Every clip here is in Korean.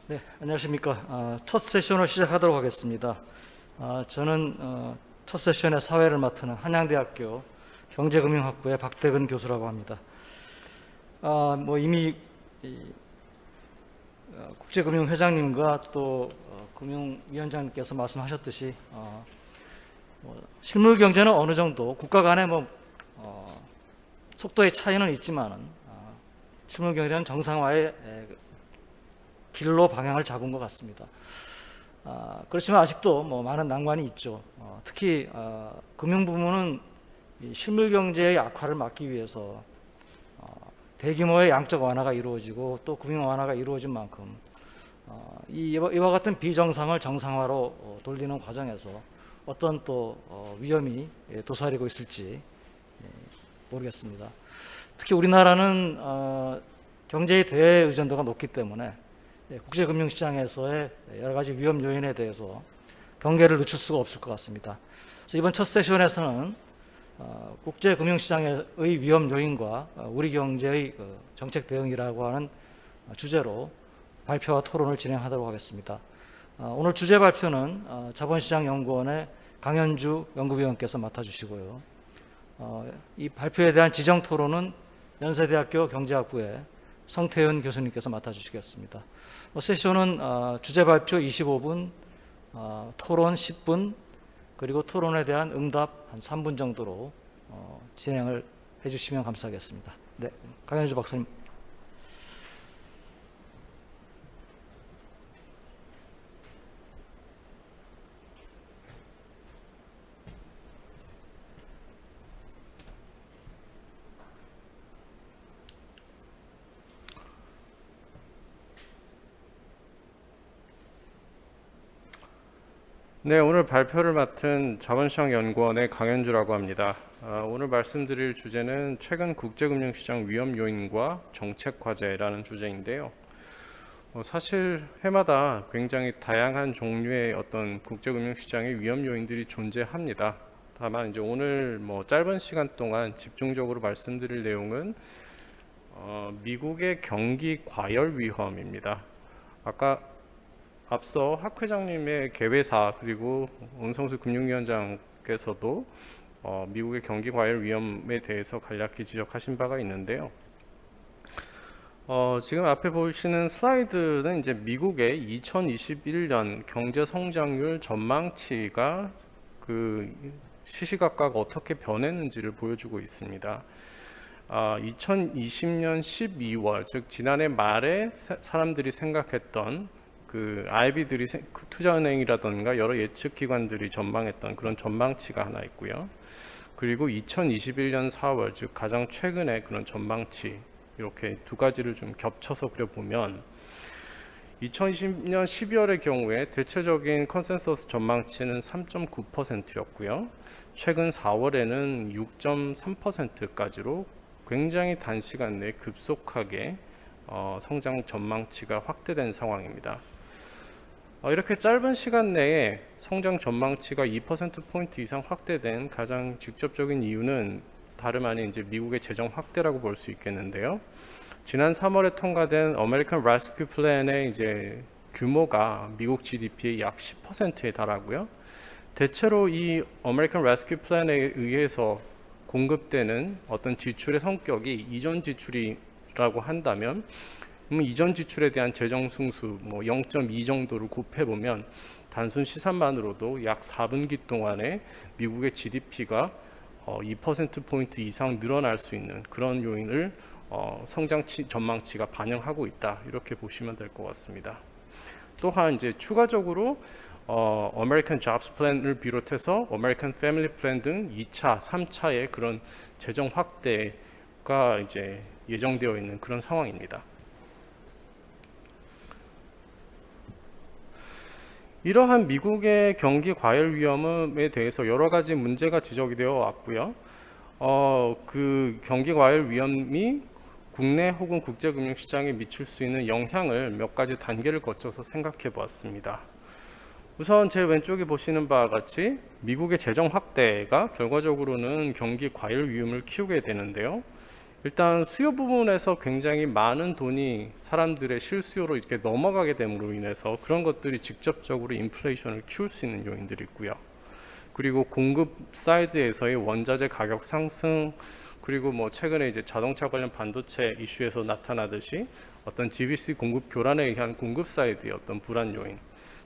네, 안녕하십니까. 첫 세션을 시작하도록 하겠습니다. 저는 첫 세션의 사회를 맡은 한양대학교 경제금융학부의 박대근 교수라고 합니다. 이미 국제금융회장님과 또 금융위원장님께서 말씀하셨듯이 실물경제는 어느 정도 국가 간의 속도의 차이는 있지만 실물경제는 정상화의 길로 방향을 잡은 것 같습니다. 그렇지만 아직도 많은 난관이 있죠. 특히 금융 부문은 실물 경제의 악화를 막기 위해서 대규모의 양적 완화가 이루어지고 또 금융 완화가 이루어진 만큼 이와 같은 비정상을 정상화로 돌리는 과정에서 어떤 또 위험이 도사리고 있을지 모르겠습니다. 특히 우리나라는 경제의 대의존도가 높기 때문에 국제금융시장에서의 여러 가지 위험 요인에 대해서 경계를 늦출 수가 없을 것 같습니다. 그래서 이번 첫 세션에서는 국제금융시장의 위험 요인과 우리 경제의 정책 대응이라고 하는 주제로 발표와 토론을 진행하도록 하겠습니다. 오늘 주제 발표는 자본시장연구원의 강현주 연구위원께서 맡아주시고요. 이 발표에 대한 지정 토론은 연세대학교 경제학부의 성태윤 교수님께서 맡아주시겠습니다. 세션은 주제 발표 25분, 토론 10분, 그리고 토론에 대한 응답 한 3분 정도로 진행을 해주시면 감사하겠습니다. 네, 강현주 박사님. 네, 오늘 발표를 맡은 자본시장연구원의 강현주라고 합니다. 오늘 말씀드릴 주제는 최근 국제금융시장 위험 요인과 정책 과제라는 주제인데요. 사실 해마다 굉장히 다양한 종류의 어떤 국제금융시장의 위험 요인들이 존재합니다. 다만 이제 오늘 짧은 시간 동안 집중적으로 말씀드릴 내용은 미국의 경기 과열 위험입니다. 앞서 학 회장님의 개회사 그리고 은성수 금융위원장께서도 미국의 경기 과열 위험에 대해서 간략히 지적하신 바가 있는데요. 지금 앞에 보시는 슬라이드는 이제 미국의 2021년 경제 성장률 전망치가 시시각각 어떻게 변했는지를 보여주고 있습니다. 2020년 12월, 즉 지난해 말에 사람들이 생각했던 IB들이 투자은행이라든가 여러 예측 기관들이 전망했던 그런 전망치가 하나 있고요. 그리고 2021년 4월, 즉 가장 최근의 그런 전망치, 이렇게 두 가지를 좀 겹쳐서 그려보면 2020년 12월의 경우에 대체적인 컨센서스 전망치는 3.9%였고요. 최근 4월에는 6.3%까지로 굉장히 단시간 내에 급속하게 성장 전망치가 확대된 상황입니다. 이렇게 짧은 시간 내에 성장 전망치가 2%포인트 이상 확대된 가장 직접적인 이유는 다름 아닌 이제 미국의 재정 확대라고 볼 수 있겠는데요. 지난 3월에 통과된 American Rescue Plan의 이제 규모가 미국 GDP의 약 10%에 달하고요. 대체로 이 American Rescue Plan에 의해서 공급되는 어떤 지출의 성격이 이전 지출이라고 한다면 이전 지출에 대한 재정 승수 0.2 정도를 곱해보면 단순 시산만으로도 약 4분기 동안에 미국의 GDP가 2%포인트 이상 늘어날 수 있는 그런 요인을 성장 전망치가 반영하고 있다, 이렇게 보시면 될 것 같습니다. 또한 이제 추가적으로 American Jobs Plan을 비롯해서 American Family Plan 등 2차, 3차의 그런 재정 확대가 이제 예정되어 있는 그런 상황입니다. 이러한 미국의 경기 과열 위험에 대해서 여러 가지 문제가 지적이 되어 왔고요. 그 경기 과열 위험이 국내 혹은 국제금융시장에 미칠 수 있는 영향을 몇 가지 단계를 거쳐서 생각해 보았습니다. 우선 제 왼쪽에 보시는 바와 같이 미국의 재정 확대가 결과적으로는 경기 과열 위험을 키우게 되는데요. 일단 수요 부분에서 굉장히 많은 돈이 사람들의 실수요로 이렇게 넘어가게 됨으로 인해서 그런 것들이 직접적으로 인플레이션을 키울 수 있는 요인들이 있고요. 그리고 공급 사이드에서의 원자재 가격 상승, 그리고 뭐 최근에 이제 자동차 관련 반도체 이슈에서 나타나듯이 어떤 GBC 공급 교란에 의한 공급 사이드의 어떤 불안 요인,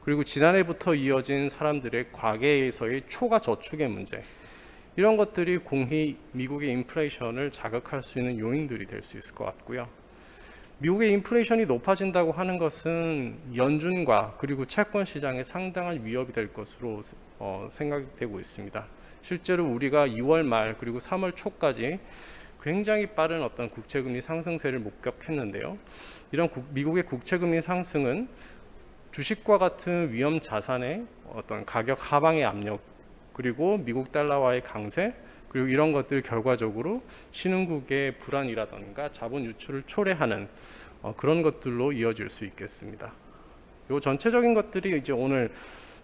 그리고 지난해부터 이어진 사람들의 과거에서의 초과 저축의 문제, 이런 것들이 공히 미국의 인플레이션을 자극할 수 있는 요인들이 될 수 있을 것 같고요. 미국의 인플레이션이 높아진다고 하는 것은 연준과 그리고 채권 시장에 상당한 위협이 될 것으로 생각되고 있습니다. 실제로 우리가 2월 말 그리고 3월 초까지 굉장히 빠른 어떤 국채금리 상승세를 목격했는데요. 이런 미국의 국채금리 상승은 주식과 같은 위험 자산의 어떤 가격 하방의 압력, 그리고 미국 달러와의 강세, 그리고 이런 것들 결과적으로 신흥국의 불안이라든가 자본 유출을 초래하는 그런 것들로 이어질 수 있겠습니다. 이 전체적인 것들이 이제 오늘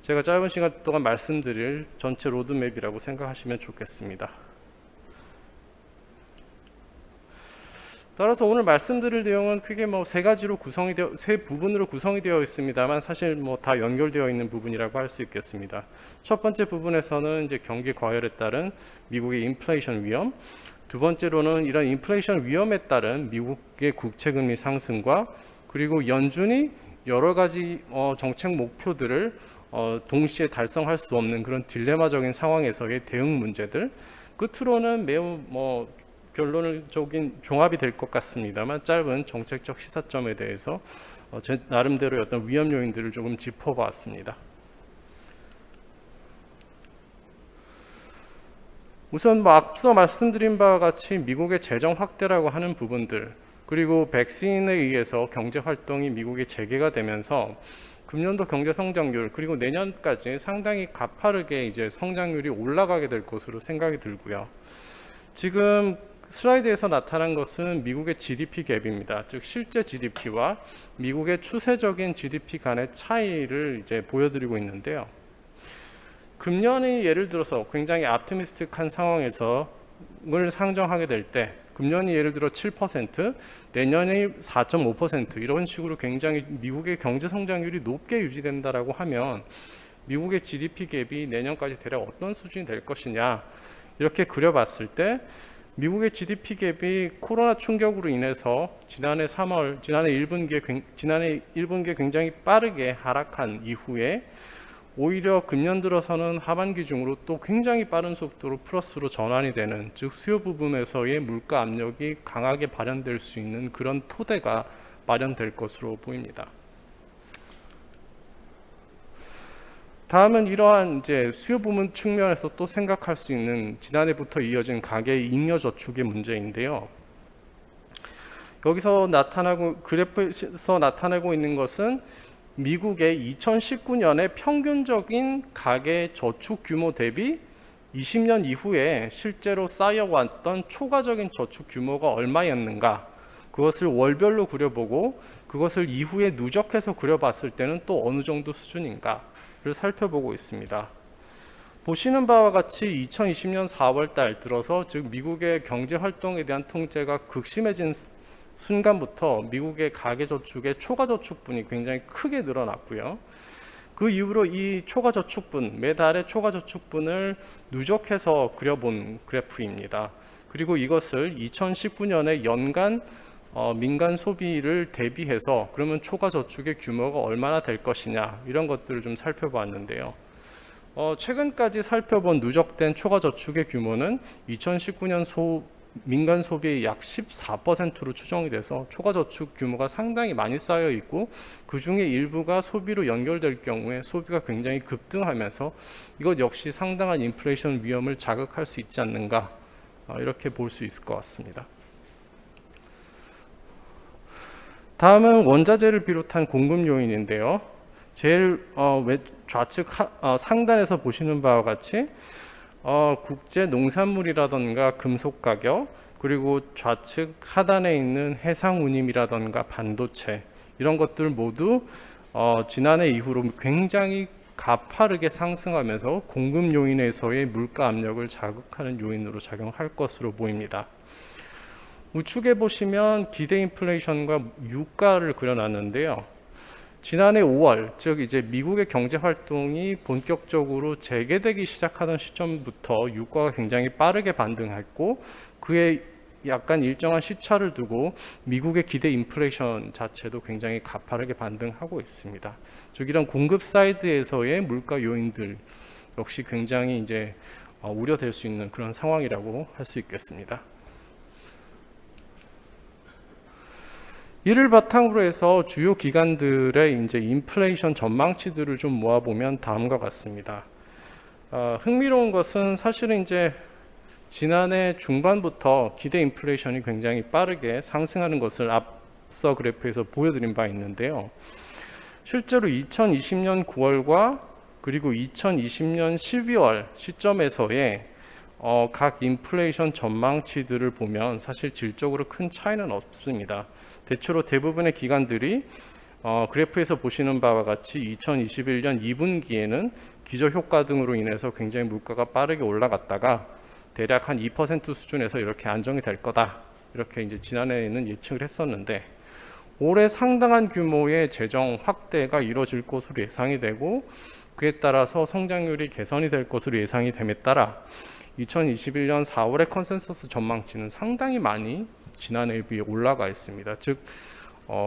제가 짧은 시간 동안 말씀드릴 전체 로드맵이라고 생각하시면 좋겠습니다. 따라서 오늘 말씀드릴 내용은 크게 뭐 세 부분으로 구성이 되어 있습니다만 사실 뭐 다 연결되어 있는 부분이라고 할 수 있겠습니다. 첫 번째 부분에서는 이제 경기 과열에 따른 미국의 인플레이션 위험, 두 번째로는 이런 인플레이션 위험에 따른 미국의 국채금리 상승과 그리고 연준이 여러 가지 정책 목표들을 동시에 달성할 수 없는 그런 딜레마적인 상황에서의 대응 문제들, 끝으로는 매우 결론적인 종합이 될 것 같습니다만 짧은 정책적 시사점에 대해서 제 나름대로의 어떤 위험 요인들을 조금 짚어봤습니다. 우선 앞서 말씀드린 바와 같이 미국의 재정 확대라고 하는 부분들, 그리고 백신에 의해서 경제 활동이 미국에 재개가 되면서 금년도 경제 성장률, 그리고 내년까지 상당히 가파르게 이제 성장률이 올라가게 될 것으로 생각이 들고요. 지금 슬라이드에서 나타난 것은 미국의 GDP 갭입니다. 즉 실제 GDP와 미국의 추세적인 GDP 간의 차이를 이제 보여드리고 있는데요. 금년이 예를 들어서 굉장히 optimistic한 상황에서 을 상정하게 될 때 금년이 예를 들어 7%, 내년이 4.5% 이런 식으로 굉장히 미국의 경제 성장률이 높게 유지된다라고 하면 미국의 GDP 갭이 내년까지 대략 어떤 수준이 될 것이냐, 이렇게 그려봤을 때 미국의 GDP 갭이 코로나 충격으로 인해서 지난해 1분기에 굉장히 빠르게 하락한 이후에 오히려 금년 들어서는 하반기 중으로 또 굉장히 빠른 속도로 플러스로 전환이 되는, 즉 수요 부분에서의 물가 압력이 강하게 발현될 수 있는 그런 토대가 마련될 것으로 보입니다. 다음은 이러한 이제 수요 부분 측면에서 또 생각할 수 있는 지난해부터 이어진 가계의 잉여 저축의 문제인데요. 여기서 그래프에서 나타나고 있는 것은 미국의 2019년의 평균적인 가계 저축 규모 대비 20년 이후에 실제로 쌓여왔던 초과적인 저축 규모가 얼마였는가, 그것을 월별로 그려보고 그것을 이후에 누적해서 그려봤을 때는 또 어느 정도 수준인가를 살펴보고 있습니다. 보시는 바와 같이 2020년 4월 달 들어서, 즉 미국의 경제 활동에 대한 통제가 극심해진 순간부터 미국의 가계저축의 초과저축분이 굉장히 크게 늘어났고요. 그 이후로 이 초과저축분, 매달의 초과저축분을 누적해서 그려본 그래프입니다. 그리고 이것을 2019년에 연간 민간 소비를 대비해서 그러면 초과저축의 규모가 얼마나 될 것이냐, 이런 것들을 좀 살펴봤는데요. 최근까지 살펴본 누적된 초과저축의 규모는 2019년 민간 소비의 약 14%로 추정이 돼서 초과저축 규모가 상당히 많이 쌓여 있고, 그 중에 일부가 소비로 연결될 경우에 소비가 굉장히 급등하면서 이것 역시 상당한 인플레이션 위험을 자극할 수 있지 않는가, 이렇게 볼 수 있을 것 같습니다. 다음은 원자재를 비롯한 공급 요인인데요. 제일 좌측 상단에서 보시는 바와 같이 국제 농산물이라던가 금속 가격, 그리고 좌측 하단에 있는 해상 운임이라던가 반도체, 이런 것들 모두 지난해 이후로 굉장히 가파르게 상승하면서 공급 요인에서의 물가 압력을 자극하는 요인으로 작용할 것으로 보입니다. 우측에 보시면 기대 인플레이션과 유가를 그려놨는데요. 지난해 5월, 즉 이제 미국의 경제 활동이 본격적으로 재개되기 시작하던 시점부터 유가가 굉장히 빠르게 반등했고, 그에 약간 일정한 시차를 두고 미국의 기대 인플레이션 자체도 굉장히 가파르게 반등하고 있습니다. 즉 이런 공급 사이드에서의 물가 요인들 역시 굉장히 이제 우려될 수 있는 그런 상황이라고 할 수 있겠습니다. 이를 바탕으로 해서 주요 기관들의 이제 인플레이션 전망치들을 좀 모아보면 다음과 같습니다. 흥미로운 것은 사실은 이제 지난해 중반부터 기대 인플레이션이 굉장히 빠르게 상승하는 것을 앞서 그래프에서 보여드린 바 있는데요. 실제로 2020년 9월과 그리고 2020년 12월 시점에서의 각 인플레이션 전망치들을 보면 사실 질적으로 큰 차이는 없습니다. 대체로 대부분의 기관들이 그래프에서 보시는 바와 같이 2021년 2분기에는 기저효과 등으로 인해서 굉장히 물가가 빠르게 올라갔다가 대략 한 2% 수준에서 이렇게 안정이 될 거다, 이렇게 이제 지난해에는 예측을 했었는데, 올해 상당한 규모의 재정 확대가 이루어질 것으로 예상이 되고, 그에 따라서 성장률이 개선이 될 것으로 예상이 됨에 따라 2021년 4월의 컨센서스 전망치는 상당히 많이 지난해에 비해 올라가 있습니다. 즉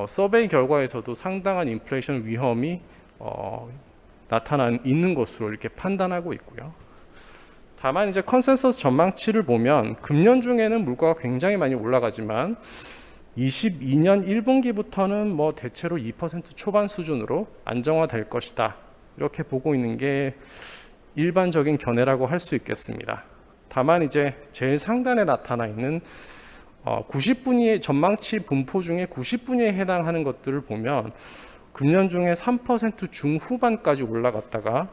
서베이 결과에서도 상당한 인플레이션 위험이 나타나 있는 것으로 이렇게 판단하고 있고요. 다만 이제 컨센서스 전망치를 보면 금년 중에는 물가가 굉장히 많이 올라가지만 22년 1분기부터는 뭐 대체로 2% 초반 수준으로 안정화될 것이다, 이렇게 보고 있는 게 일반적인 견해라고 할 수 있겠습니다. 다만 이제 제일 상단에 나타나 있는 90분위의 전망치 분포 중에 90분위에 해당하는 것들을 보면 금년 중에 3% 중후반까지 올라갔다가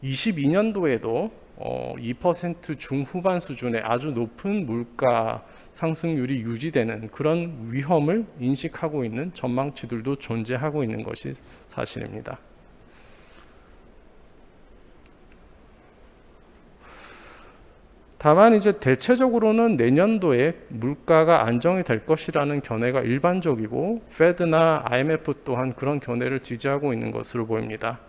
22년도에도 2% 중후반 수준의 아주 높은 물가 상승률이 유지되는 그런 위험을 인식하고 있는 전망치들도 존재하고 있는 것이 사실입니다. 다만 이제 대체적으로는 내년도에 물가가 안정이 될 것이라는 견해가 일반적이고, 페드나 IMF 또한 그런 견해를 지지하고 있는 것으로 보입니다.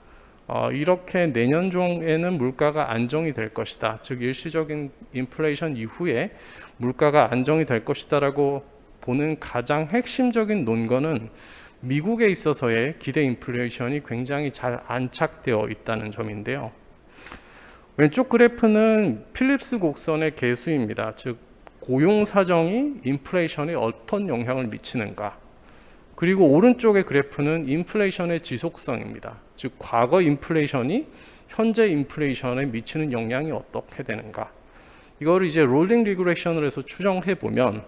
이렇게 내년 중에는 물가가 안정이 될 것이다, 즉 일시적인 인플레이션 이후에 물가가 안정이 될 것이다라고 보는 가장 핵심적인 논거는 미국에 있어서의 기대 인플레이션이 굉장히 잘 안착되어 있다는 점인데요. 왼쪽 그래프는 필립스 곡선의 개수입니다. 즉 고용 사정이 인플레이션에 어떤 영향을 미치는가. 그리고 오른쪽의 그래프는 인플레이션의 지속성입니다. 즉 과거 인플레이션이 현재 인플레이션에 미치는 영향이 어떻게 되는가. 이거를 이제 롤링 리그레션을 해서 추정해 보면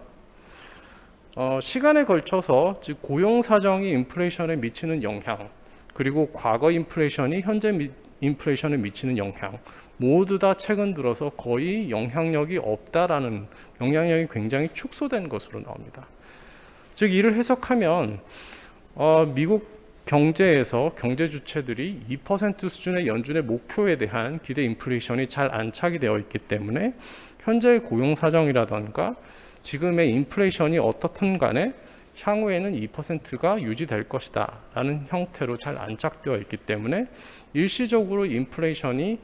시간에 걸쳐서 즉 고용 사정이 인플레이션에 미치는 영향, 그리고 과거 인플레이션이 현재 인플레이션에 미치는 영향, 모두 다 최근 들어서 거의 영향력이 없다라는, 영향력이 굉장히 축소된 것으로 나옵니다. 즉 이를 해석하면 미국 경제에서 경제 주체들이 2% 수준의 연준의 목표에 대한 기대 인플레이션이 잘 안착이 되어 있기 때문에 현재의 고용 사정이라던가 지금의 인플레이션이 어떻든 간에 향후에는 2%가 유지될 것이다 라는 형태로 잘 안착되어 있기 때문에 일시적으로 인플레이션이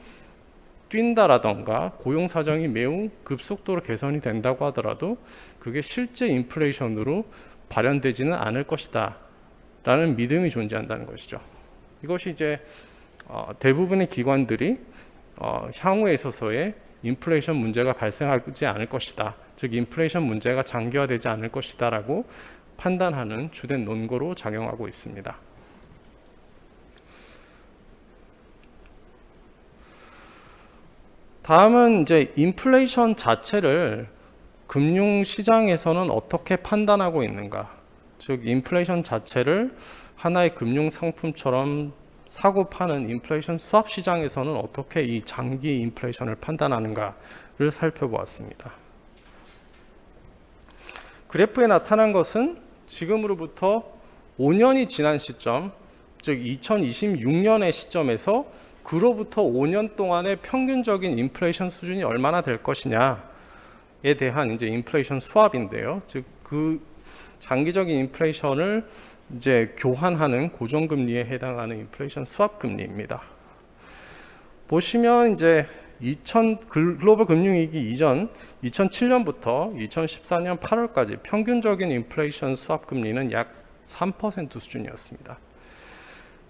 뛴다라던가 고용 사정이 매우 급속도로 개선이 된다고 하더라도 그게 실제 인플레이션으로 발현되지는 않을 것이다 라는 믿음이 존재한다는 것이죠. 이것이 이제 대부분의 기관들이 향후에 있어서의 인플레이션 문제가 발생하지 않을 것이다, 즉 인플레이션 문제가 장기화되지 않을 것이다 라고 판단하는 주된 논거로 작용하고 있습니다. 다음은 이제 인플레이션 자체를 금융시장에서는 어떻게 판단하고 있는가. 즉 인플레이션 자체를 하나의 금융상품처럼 사고 파는 인플레이션 스왑 시장에서는 어떻게 이 장기 인플레이션을 판단하는가를 살펴보았습니다. 그래프에 나타난 것은 지금으로부터 5년이 지난 시점, 즉 2026년의 시점에서 그로부터 5년 동안의 평균적인 인플레이션 수준이 얼마나 될 것이냐에 대한 이제 인플레이션 스왑인데요. 즉 그 장기적인 인플레이션을 이제 교환하는 고정금리에 해당하는 인플레이션 스왑 금리입니다. 보시면 이제 글로벌 금융위기 이전 2007년부터 2014년 8월까지 평균적인 인플레이션 스왑 금리는 약 3% 수준이었습니다.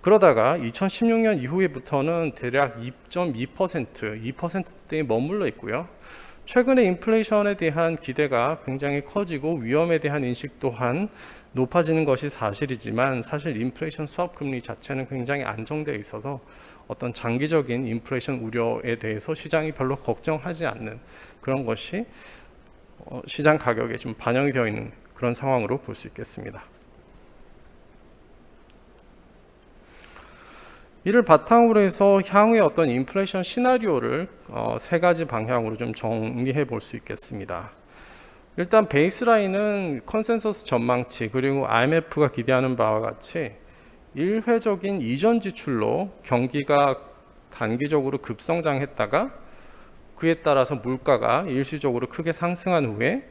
그러다가 2016년 이후에부터는 대략 2.2%대에 머물러 있고요. 최근에 인플레이션에 대한 기대가 굉장히 커지고 위험에 대한 인식 또한 높아지는 것이 사실이지만 사실 인플레이션 스왑 금리 자체는 굉장히 안정되어 있어서 어떤 장기적인 인플레이션 우려에 대해서 시장이 별로 걱정하지 않는 그런 것이 시장 가격에 좀 반영이 되어 있는 그런 상황으로 볼 수 있겠습니다. 이를 바탕으로 해서 향후의 어떤 인플레이션 시나리오를 세 가지 방향으로 좀 정리해 볼 수 있겠습니다. 일단 베이스라인은 컨센서스 전망치 그리고 IMF가 기대하는 바와 같이 일회적인 이전 지출로 경기가 단기적으로 급성장했다가 그에 따라서 물가가 일시적으로 크게 상승한 후에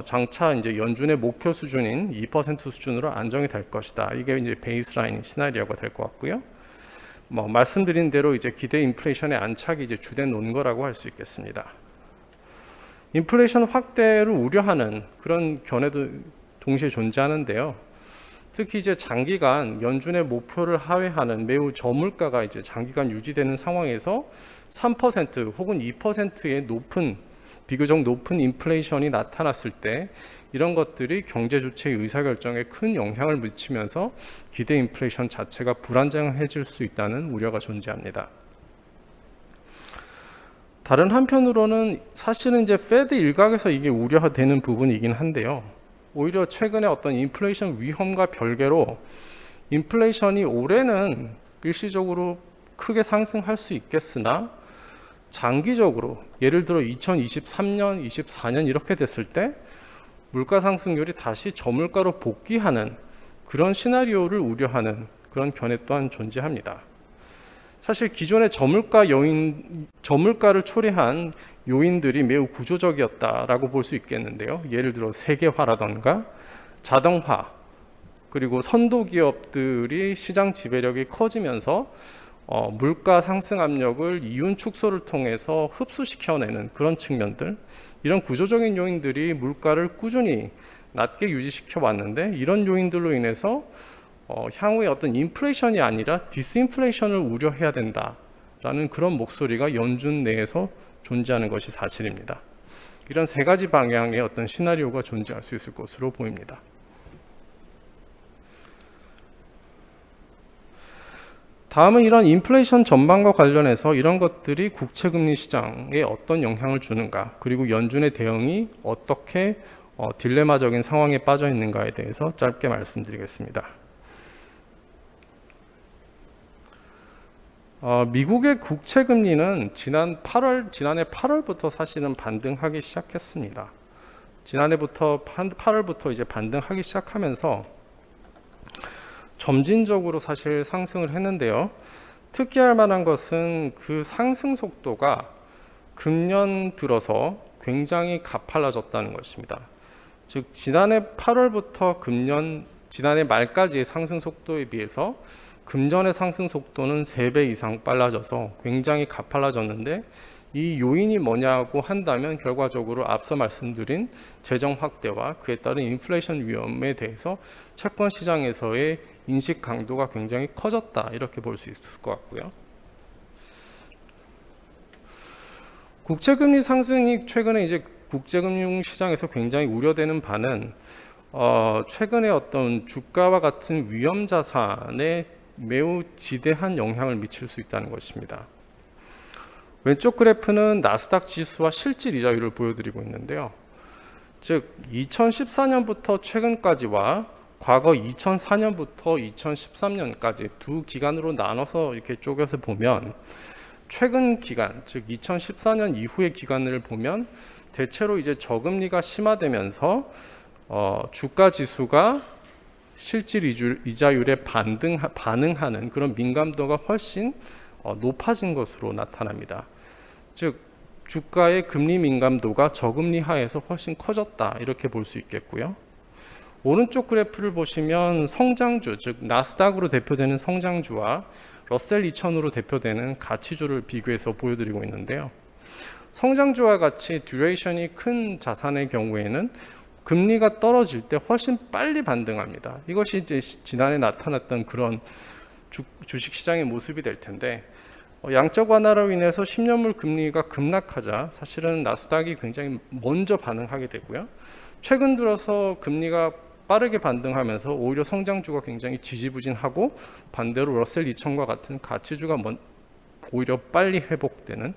장차 이제 연준의 목표 수준인 2% 수준으로 안정이 될 것이다. 이게 이제 베이스라인 시나리오가 될 것 같고요. 말씀드린 대로 이제 기대 인플레이션의 안착이 이제 주된 논거라고 할 수 있겠습니다. 인플레이션 확대를 우려하는 그런 견해도 동시에 존재하는데요. 특히 이제 장기간 연준의 목표를 하회하는 매우 저물가가 이제 장기간 유지되는 상황에서 3% 혹은 2%의 비교적 높은 인플레이션이 나타났을 때 이런 것들이 경제 주체의 의사결정에 큰 영향을 미치면서 기대 인플레이션 자체가 불안정해질 수 있다는 우려가 존재합니다. 다른 한편으로는 사실은 이제 페드 일각에서 이게 우려되는 부분이긴 한데요. 오히려 최근에 어떤 인플레이션 위험과 별개로 인플레이션이 올해는 일시적으로 크게 상승할 수 있겠으나 장기적으로 예를 들어 2023년, 24년 이렇게 됐을 때 물가 상승률이 다시 저물가로 복귀하는 그런 시나리오를 우려하는 그런 견해 또한 존재합니다. 사실 기존의 저물가를 초래한 요인들이 매우 구조적이었다라고 볼 수 있겠는데요. 예를 들어 세계화라던가 자동화 그리고 선도 기업들이 시장 지배력이 커지면서 물가 상승 압력을 이윤 축소를 통해서 흡수시켜내는 그런 측면들, 이런 구조적인 요인들이 물가를 꾸준히 낮게 유지시켜 왔는데 이런 요인들로 인해서 향후에 어떤 인플레이션이 아니라 디스인플레이션을 우려해야 된다라는 그런 목소리가 연준 내에서 존재하는 것이 사실입니다. 이런 세 가지 방향의 어떤 시나리오가 존재할 수 있을 것으로 보입니다. 다음은 이런 인플레이션 전망과 관련해서 이런 것들이 국채금리 시장에 어떤 영향을 주는가, 그리고 연준의 대응이 어떻게 딜레마적인 상황에 빠져 있는가에 대해서 짧게 말씀드리겠습니다. 미국의 국채금리는 지난해 8월부터 사실은 반등하기 시작했습니다. 지난해부터 8월부터 이제 반등하기 시작하면서 점진적으로 사실 상승을 했는데요. 특기할 만한 것은 그 상승 속도가 금년 들어서 굉장히 가팔라졌다는 것입니다. 즉 지난해 8월부터 지난해 말까지의 상승 속도에 비해서 금년의 상승 속도는 3배 이상 빨라져서 굉장히 가팔라졌는데, 이 요인이 뭐냐고 한다면 결과적으로 앞서 말씀드린 재정 확대와 그에 따른 인플레이션 위험에 대해서 채권 시장에서의 인식 강도가 굉장히 커졌다, 이렇게 볼 수 있을 것 같고요. 국채금리 상승이 최근에 이제 국제금융 시장에서 굉장히 우려되는 바는 최근에 어떤 주가와 같은 위험 자산에 매우 지대한 영향을 미칠 수 있다는 것입니다. 왼쪽 그래프는 나스닥 지수와 실질 이자율을 보여드리고 있는데요. 즉 2014년부터 최근까지와 과거 2004년부터 2013년까지 두 기간으로 나눠서 이렇게 쪼개서 보면, 최근 기간, 즉 2014년 이후의 기간을 보면 대체로 이제 저금리가 심화되면서 주가 지수가 실질 이자율에 반응하는 그런 민감도가 훨씬 높아진 것으로 나타납니다. 즉 주가의 금리 민감도가 저금리 하에서 훨씬 커졌다 이렇게 볼 수 있겠고요. 오른쪽 그래프를 보시면 성장주, 즉 나스닥으로 대표되는 성장주와 러셀 2000으로 대표되는 가치주를 비교해서 보여드리고 있는데요. 성장주와 같이 듀레이션이 큰 자산의 경우에는 금리가 떨어질 때 훨씬 빨리 반등합니다. 이것이 이제 지난해 나타났던 그런 주식시장의 모습이 될 텐데, 양적 완화로 인해서 10년물 금리가 급락하자 사실은 나스닥이 굉장히 먼저 반응하게 되고요. 최근 들어서 금리가 빠르게 반등하면서 오히려 성장주가 굉장히 지지부진하고 반대로 러셀 2000과 같은 가치주가 오히려 빨리 회복되는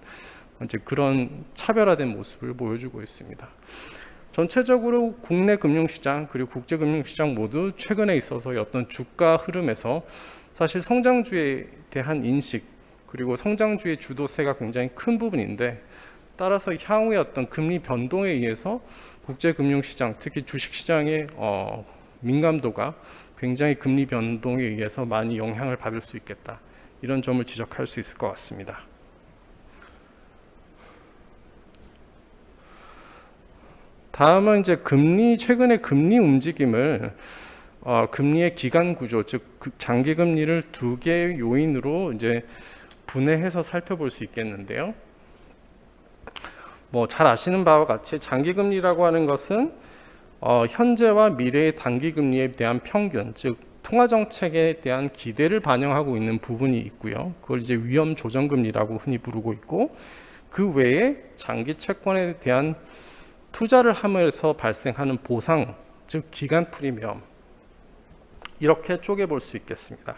이제 그런 차별화된 모습을 보여주고 있습니다. 전체적으로 국내 금융시장 그리고 국제 금융시장 모두 최근에 있어서의 어떤 주가 흐름에서 사실 성장주에 대한 인식 그리고 성장주의 주도세가 굉장히 큰 부분인데, 따라서 향후의 어떤 금리 변동에 의해서 국제 금융시장 특히 주식시장의 민감도가 굉장히 금리 변동에 의해서 많이 영향을 받을 수 있겠다, 이런 점을 지적할 수 있을 것 같습니다. 다음은 이제 최근의 금리 움직임을 금리의 기간 구조, 즉 장기 금리를 두 개의 요인으로 이제 분해해서 살펴볼 수 있겠는데요. 잘 아시는 바와 같이 장기 금리라고 하는 것은 현재와 미래의 단기 금리에 대한 평균, 즉 통화 정책에 대한 기대를 반영하고 있는 부분이 있고요. 그걸 이제 위험 조정 금리라고 흔히 부르고 있고, 그 외에 장기 채권에 대한 투자를 함으로써 발생하는 보상, 즉 기간 프리미엄, 이렇게 쪼개볼 수 있겠습니다.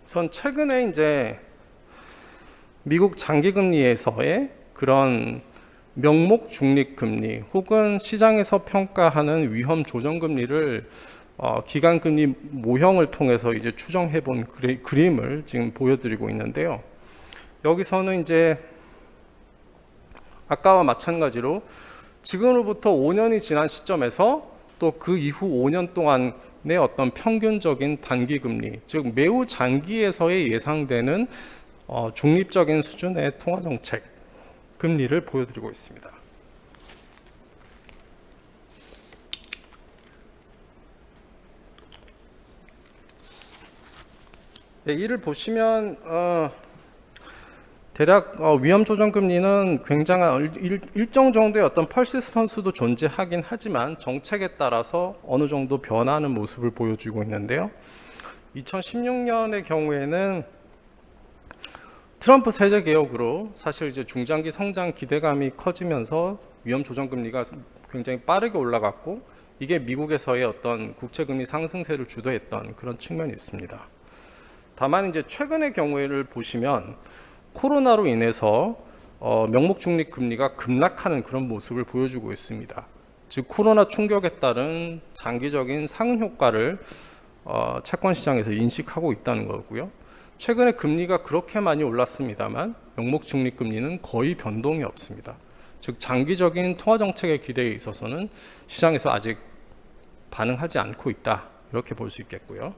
우선 최근에 이제 미국 장기금리에서의 그런 명목 중립금리 혹은 시장에서 평가하는 위험 조정금리를 기간금리 모형을 통해서 이제 추정해본 그림을 지금 보여드리고 있는데요. 여기서는 이제 아까와 마찬가지로 지금으로부터 5년이 지난 시점에서 또 그 이후 5년 동안의 어떤 평균적인 단기금리, 즉 매우 장기에서의 예상되는 중립적인 수준의 통화정책 금리를 보여드리고 있습니다. 네, 이를 보시면 대략 위험 조정 금리는 굉장한 일정 정도의 어떤 퍼시스턴스도 존재하긴 하지만 정책에 따라서 어느 정도 변화하는 모습을 보여주고 있는데요. 2016년의 경우에는 트럼프 세제 개혁으로 사실 이제 중장기 성장 기대감이 커지면서 위험 조정 금리가 굉장히 빠르게 올라갔고, 이게 미국에서의 어떤 국채 금리 상승세를 주도했던 그런 측면이 있습니다. 다만 이제 최근의 경우를 보시면 코로나로 인해서 명목 중립 금리가 급락하는 그런 모습을 보여주고 있습니다. 즉 코로나 충격에 따른 장기적인 상흔 효과를 채권 시장에서 인식하고 있다는 거고요. 최근에 금리가 그렇게 많이 올랐습니다만 명목 중립 금리는 거의 변동이 없습니다. 즉 장기적인 통화 정책의 기대에 있어서는 시장에서 아직 반응하지 않고 있다, 이렇게 볼 수 있겠고요.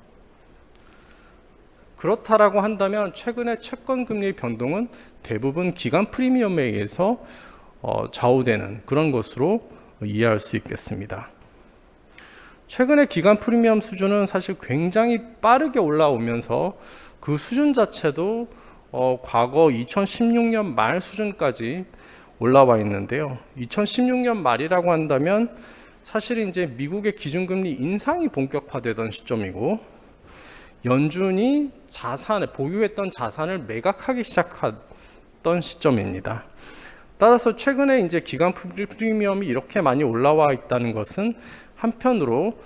그렇다라고 한다면 최근의 채권 금리의 변동은 대부분 기간 프리미엄에 의해서 좌우되는 그런 것으로 이해할 수 있겠습니다. 최근의 기간 프리미엄 수준은 사실 굉장히 빠르게 올라오면서 그 수준 자체도 과거 2016년 말 수준까지 올라와 있는데요. 2016년 말이라고 한다면 사실 이제 미국의 기준금리 인상이 본격화되던 시점이고, 연준이 보유했던 자산을 매각하기 시작했던 시점입니다. 따라서 최근에 이제 기간 프리미엄이 이렇게 많이 올라와 있다는 것은 한편으로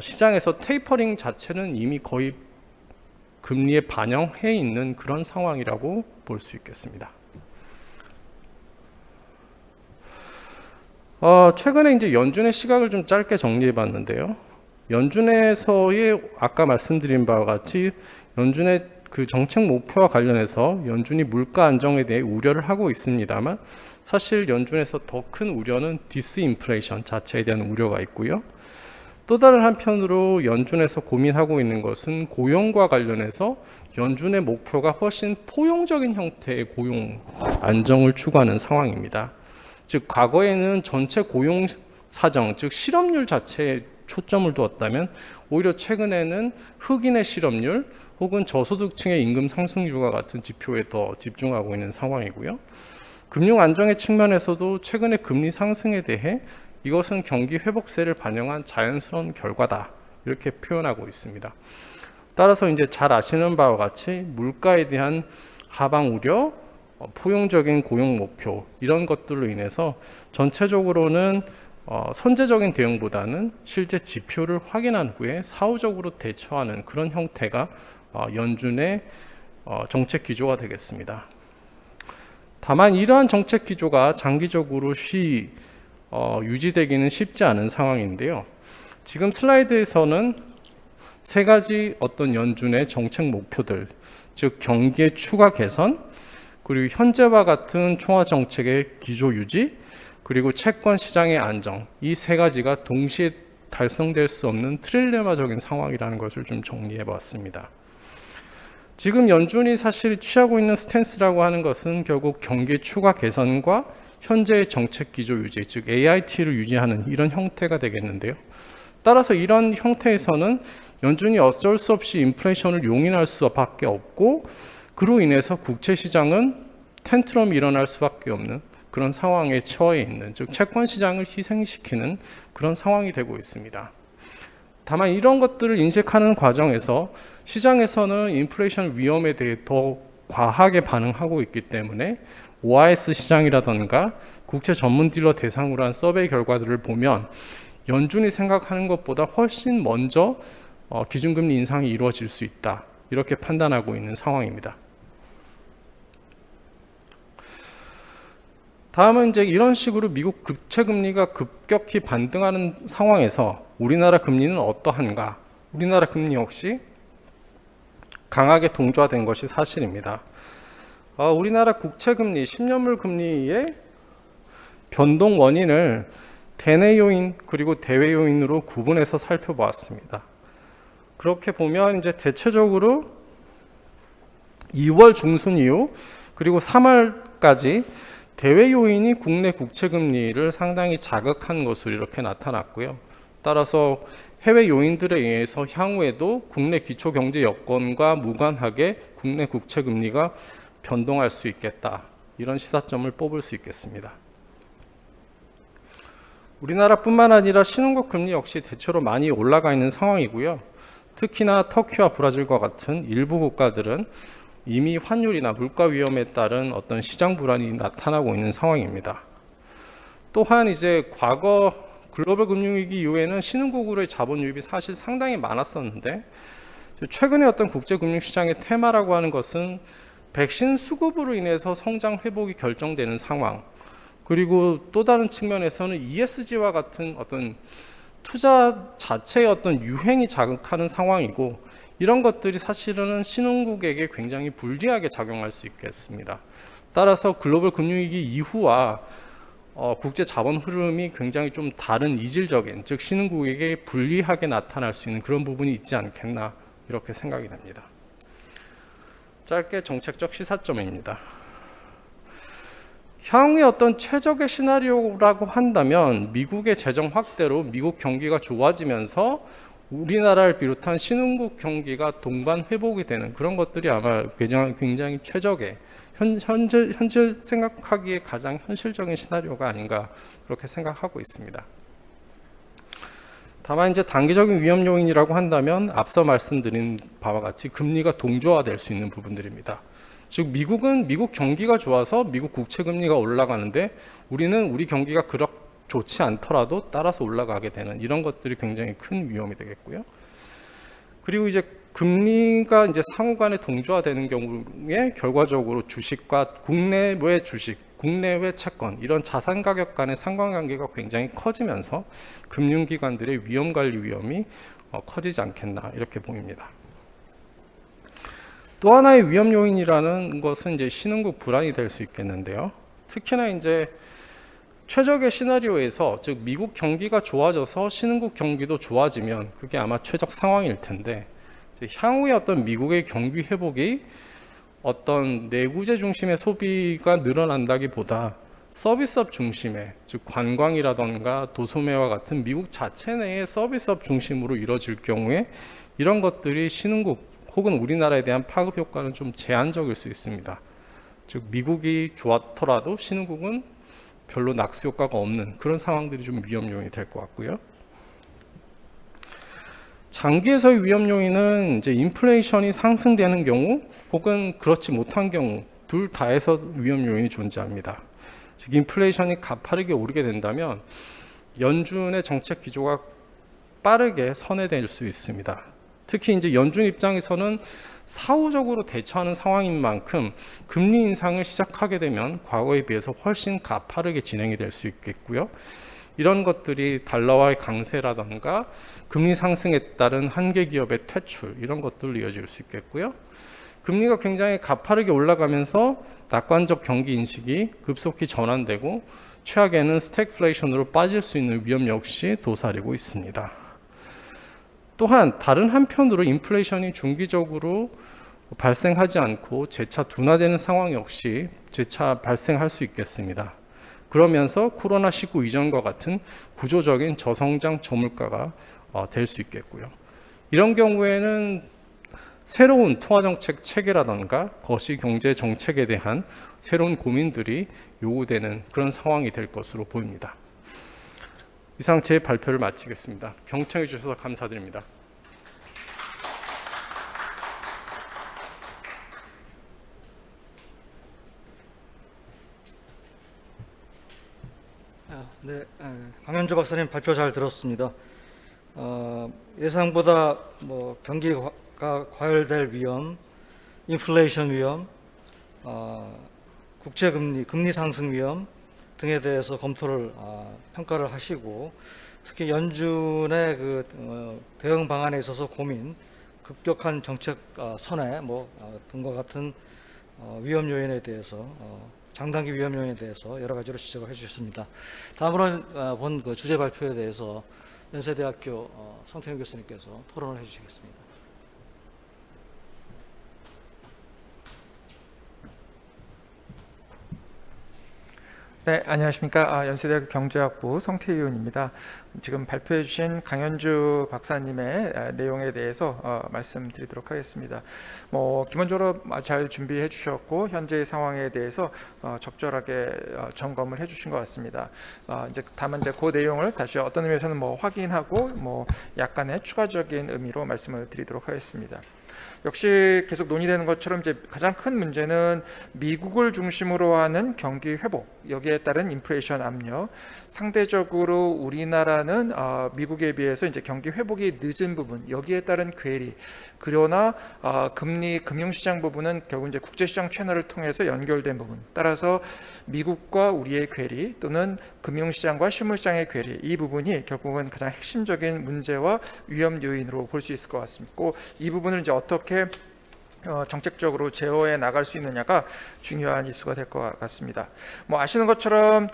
시장에서 테이퍼링 자체는 이미 거의 금리에 반영해 있는 그런 상황이라고 볼 수 있겠습니다. 최근에 이제 연준의 시각을 좀 짧게 정리해 봤는데요. 연준에서의 아까 말씀드린 바와 같이 연준의 그 정책 목표와 관련해서 연준이 물가 안정에 대해 우려를 하고 있습니다만, 사실 연준에서 더 큰 우려는 디스인플레이션 자체에 대한 우려가 있고요. 또 다른 한편으로 연준에서 고민하고 있는 것은 고용과 관련해서 연준의 목표가 훨씬 포용적인 형태의 고용 안정을 추구하는 상황입니다. 즉 과거에는 전체 고용 사정, 즉 실업률 자체에 초점을 두었다면 오히려 최근에는 흑인의 실업률 혹은 저소득층의 임금 상승률과 같은 지표에 더 집중하고 있는 상황이고요. 금융 안정의 측면에서도 최근의 금리 상승에 대해 이것은 경기 회복세를 반영한 자연스러운 결과다 이렇게 표현하고 있습니다. 따라서 이제 잘 아시는 바와 같이 물가에 대한 하방 우려, 포용적인 고용 목표 이런 것들로 인해서 전체적으로는 선제적인 대응보다는 실제 지표를 확인한 후에 사후적으로 대처하는 그런 형태가 연준의 정책 기조가 되겠습니다. 다만 이러한 정책 기조가 장기적으로 유지되기는 쉽지 않은 상황인데요. 지금 슬라이드에서는 세 가지 어떤 연준의 정책 목표들, 즉 경기의 추가 개선, 그리고 현재와 같은 총화 정책의 기조 유지, 그리고 채권 시장의 안정, 이 세 가지가 동시에 달성될 수 없는 트릴레마적인 상황이라는 것을 좀 정리해 봤습니다. 지금 연준이 사실 취하고 있는 스탠스라고 하는 것은 결국 경기 추가 개선과 현재의 정책 기조 유지, 즉 AIT를 유지하는 이런 형태가 되겠는데요. 따라서 이런 형태에서는 연준이 어쩔 수 없이 인플레이션을 용인할 수밖에 없고 그로 인해서 국채 시장은 텐트럼이 일어날 수밖에 없는 그런 상황에 처해 있는, 즉 채권 시장을 희생시키는 그런 상황이 되고 있습니다. 다만 이런 것들을 인식하는 과정에서 시장에서는 인플레이션 위험에 대해 더 과하게 반응하고 있기 때문에 OIS 시장이라던가 국채 전문 딜러 대상으로 한 서베이 결과들을 보면 연준이 생각하는 것보다 훨씬 먼저 기준금리 인상이 이루어질 수 있다 이렇게 판단하고 있는 상황입니다. 다음은 이제 이런 식으로 미국 국채 금리가 급격히 반등하는 상황에서 우리나라 금리는 어떠한가? 우리나라 금리 역시 강하게 동조화된 것이 사실입니다. 우리나라 국채 금리, 10년물 금리의 변동 원인을 대내 요인 그리고 대외 요인으로 구분해서 살펴보았습니다. 그렇게 보면 이제 대체적으로 2월 중순 이후 그리고 3월까지 대외 요인이 국내 국채 금리를 상당히 자극한 것으로 이렇게 나타났고요. 따라서 해외 요인들에 의해서 향후에도 국내 기초 경제 여건과 무관하게 국내 국채 금리가 변동할 수 있겠다. 이런 시사점을 뽑을 수 있겠습니다. 우리나라뿐만 아니라 신흥국 금리 역시 대체로 많이 올라가 있는 상황이고요. 특히나 터키와 브라질과 같은 일부 국가들은 이미 환율이나 물가 위험에 따른 어떤 시장 불안이 나타나고 있는 상황입니다. 또한 이제 과거 글로벌 금융위기 이후에는 신흥국으로의 자본 유입이 사실 상당히 많았었는데 최근에 어떤 국제금융시장의 테마라고 하는 것은 백신 수급으로 인해서 성장 회복이 결정되는 상황, 그리고 또 다른 측면에서는 ESG와 같은 어떤 투자 자체의 어떤 유행이 자극하는 상황이고 이런 것들이 사실은 신흥국에게 굉장히 불리하게 작용할 수 있겠습니다. 따라서 글로벌 금융위기 이후와 국제 자본 흐름이 굉장히 좀 다른 이질적인, 즉 신흥국에게 불리하게 나타날 수 있는 그런 부분이 있지 않겠나 이렇게 생각이 됩니다. 짧게 정책적 시사점입니다. 향후의 어떤 최적의 시나리오라고 한다면 미국의 재정 확대로 미국 경기가 좋아지면서 우리나라를 비롯한 신흥국 경기가 동반 회복이 되는 그런 것들이 아마 굉장히 최적의 현재 생각하기에 가장 현실적인 시나리오가 아닌가 그렇게 생각하고 있습니다. 다만 이제 단기적인 위험 요인이라고 한다면 앞서 말씀드린 바와 같이 금리가 동조화될 수 있는 부분들입니다. 즉 미국은 미국 경기가 좋아서 미국 국채 금리가 올라가는데 우리는 우리 경기가 그렇게 좋지 않더라도 따라서 올라가게 되는 이런 것들이 굉장히 큰 위험이 되겠고요. 그리고 이제 금리가 이제 상호간에 동조화되는 경우에 결과적으로 주식과 국내외 주식, 국내외 채권 이런 자산 가격 간의 상관관계가 굉장히 커지면서 금융기관들의 위험관리 위험이 커지지 않겠나 이렇게 보입니다. 또 하나의 위험 요인이라는 것은 이제 신흥국 불안이 될 수 있겠는데요. 특히나 이제 최적의 시나리오에서, 즉 미국 경기가 좋아져서 신흥국 경기도 좋아지면 그게 아마 최적 상황일 텐데, 향후에 어떤 미국의 경기 회복이 어떤 내구재 중심의 소비가 늘어난다기보다 서비스업 중심의, 즉 관광이라던가 도소매와 같은 미국 자체 내의 서비스업 중심으로 이루어질 경우에 이런 것들이 신흥국 혹은 우리나라에 대한 파급 효과는 좀 제한적일 수 있습니다. 즉 미국이 좋았더라도 신흥국은 별로 낙수 효과가 없는 그런 상황들이 좀 위험 요인이 될 것 같고요. 장기에서의 위험 요인은 이제 인플레이션이 상승되는 경우 혹은 그렇지 못한 경우 둘 다에서 위험 요인이 존재합니다. 즉 인플레이션이 가파르게 오르게 된다면 연준의 정책 기조가 빠르게 선회될 수 있습니다. 특히 이제 연준 입장에서는 사후적으로 대처하는 상황인 만큼 금리 인상을 시작하게 되면 과거에 비해서 훨씬 가파르게 진행이 될 수 있겠고요. 이런 것들이 달러와의 강세라던가 금리 상승에 따른 한계 기업의 퇴출, 이런 것들로 이어질 수 있겠고요. 금리가 굉장히 가파르게 올라가면서 낙관적 경기 인식이 급속히 전환되고 최악에는 스태그플레이션으로 빠질 수 있는 위험 역시 도사리고 있습니다. 또한 다른 한편으로 인플레이션이 중기적으로 발생하지 않고 재차 둔화되는 상황 역시 재차 발생할 수 있겠습니다. 그러면서 코로나19 이전과 같은 구조적인 저성장 저물가가 될 수 있겠고요. 이런 경우에는 새로운 통화정책 체계라던가 거시경제 정책에 대한 새로운 고민들이 요구되는 그런 상황이 될 것으로 보입니다. 이상 제 발표를 마치겠습니다. 경청해 주셔서 감사드립니다. 네, 강현주 박사님 발표 잘 들었습니다. 예상보다 경기가 과열될 위험, 인플레이션 위험, 국제금리, 금리 상승 위험 등에 대해서 검토를 평가를 하시고, 특히 연준의 대응 방안에 있어서 고민, 급격한 정책 선회 등과 같은 위험 요인에 대해서 장단기 위험 요인에 대해서 여러 가지로 지적을 해주셨습니다. 다음으로는 본 주제 발표에 대해서 연세대학교 성태윤 교수님께서 토론을 해주시겠습니다. 네, 안녕하십니까. 연세대학교 경제학부 성태윤입니다. 지금 발표해 주신 강현주 박사님의 내용에 대해서 말씀드리도록 하겠습니다. 기본적으로 잘 준비해 주셨고 현재의 상황에 대해서 적절하게 점검을 해 주신 것 같습니다. 다만 그 내용을 다시 어떤 의미에서는 확인하고 약간의 추가적인 의미로 말씀을 드리도록 하겠습니다. 역시 계속 논의되는 것처럼 이제 가장 큰 문제는 미국을 중심으로 하는 경기 회복, 여기에 따른 인플레이션 압력. 상대적으로 우리나라는 미국에 비해서 이제 경기 회복이 늦은 부분, 여기에 따른 괴리. 그러나 금리, 금융시장 부분은 결국 이제 국제시장 채널을 통해서 연결된 부분. 따라서 미국과 우리의 괴리 또는 금융시장과 실물시장의 괴리, 이 부분이 결국은 가장 핵심적인 문제와 위험 요인으로 볼 수 있을 것 같습니다. 이 부분을 이제 어떻게 정책적으로 제어해 나갈 수 있느냐가 중요한 이슈가 될 것 같습니다. 아시는 것처럼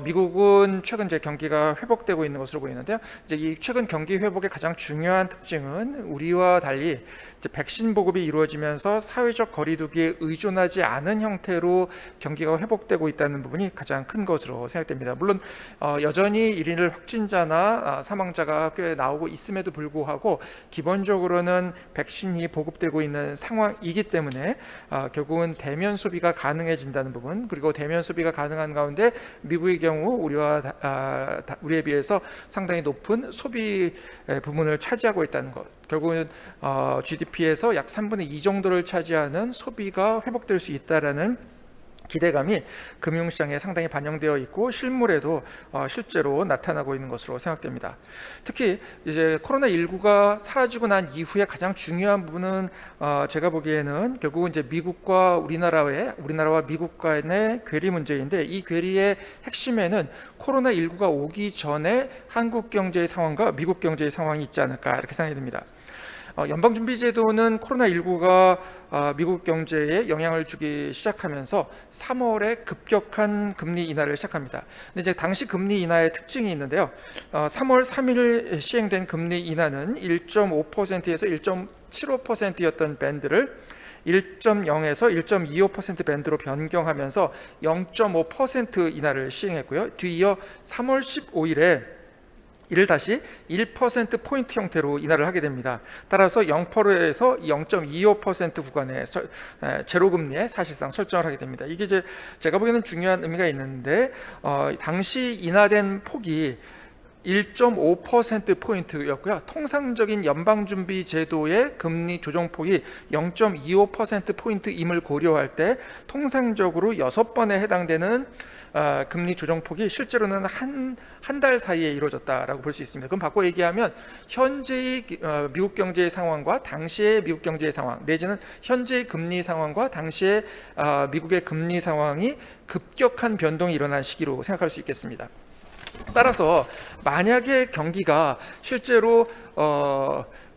미국은 최근 이제 경기가 회복되고 있는 것으로 보이는데요. 이제 이 최근 경기 회복의 가장 중요한 특징은 우리와 달리 이제 백신 보급이 이루어지면서 사회적 거리두기에 의존하지 않은 형태로 경기가 회복되고 있다는 부분이 가장 큰 것으로 생각됩니다. 물론 여전히 1일 확진자나 사망자가 꽤 나오고 있음에도 불구하고 기본적으로는 백신이 보급되고 있는 상황이기 때문에 결국은 대면 소비가 가능해진다는 부분, 그리고 대면 소비가 가능한 가운데 미국의 경우 우리에 비해서 상당히 높은 소비 부분을 차지하고 있다는 것, 결국은 GDP에서 약 3분의 2 정도를 차지하는 소비가 회복될 수 있다라는 기대감이 금융시장에 상당히 반영되어 있고 실물에도 실제로 나타나고 있는 것으로 생각됩니다. 특히 이제 코로나19가 사라지고 난 이후에 가장 중요한 부분은 제가 보기에는 결국은 이제 미국과 우리나라와 미국 간의 괴리 문제인데, 이 괴리의 핵심에는 코로나19가 오기 전에 한국 경제의 상황과 미국 경제의 상황이 있지 않을까 이렇게 생각이 듭니다. 연방준비제도는 코로나19가 미국 경제에 영향을 주기 시작하면서 3월에 급격한 금리 인하를 시작합니다. 근데 이제 당시 금리 인하의 특징이 있는데요. 3월 3일 시행된 금리 인하는 1.5%에서 1.75%였던 밴드를 1.0에서 1.25% 밴드로 변경하면서 0.5% 인하를 시행했고요. 뒤이어 3월 15일에 이를 다시 1%포인트 형태로 인하를 하게 됩니다. 따라서 0%에서 0.25% 구간의 제로금리에 사실상 설정을 하게 됩니다. 이게 이제 제가 보기에는 중요한 의미가 있는데 당시 인하된 폭이 1.5%포인트였고요. 통상적인 연방준비제도의 금리 조정폭이 0.25%포인트임을 고려할 때 통상적으로 6번에 해당되는 금리 조정폭이 실제로는 한 달 사이에 이루어졌다라고 볼 수 있습니다. 그럼 바꿔 얘기하면 현재의 미국 경제의 상황과 당시의 미국 경제의 상황, 내지는 현재의 금리 상황과 당시의 미국의 금리 상황이 급격한 변동이 일어난 시기로 생각할 수 있겠습니다. 따라서 만약에 경기가 실제로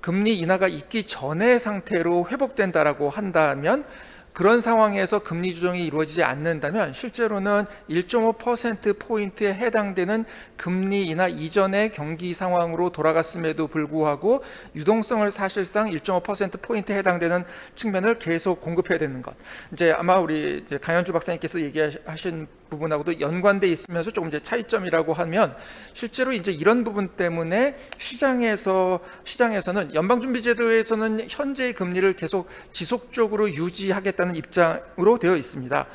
금리 인하가 있기 전의 상태로 회복된다라고 한다면, 그런 상황에서 금리 조정이 이루어지지 않는다면 실제로는 1.5%포인트에 해당되는 금리 인하 이전의 경기 상황으로 돌아갔음에도 불구하고 유동성을 사실상 1.5%포인트에 해당되는 측면을 계속 공급해야 되는 것. 이제 아마 우리 강현주 박사님께서 얘기하신 부분하고도 연관돼 있으면서 조금 이제 차이점이라고 하면, 실제로 이제 이런 부분 때문에 시장에서는 연방준비제도에서는 현재의 금리를 계속 지속적으로 유지하겠다는 입장으로 되어 있습니다.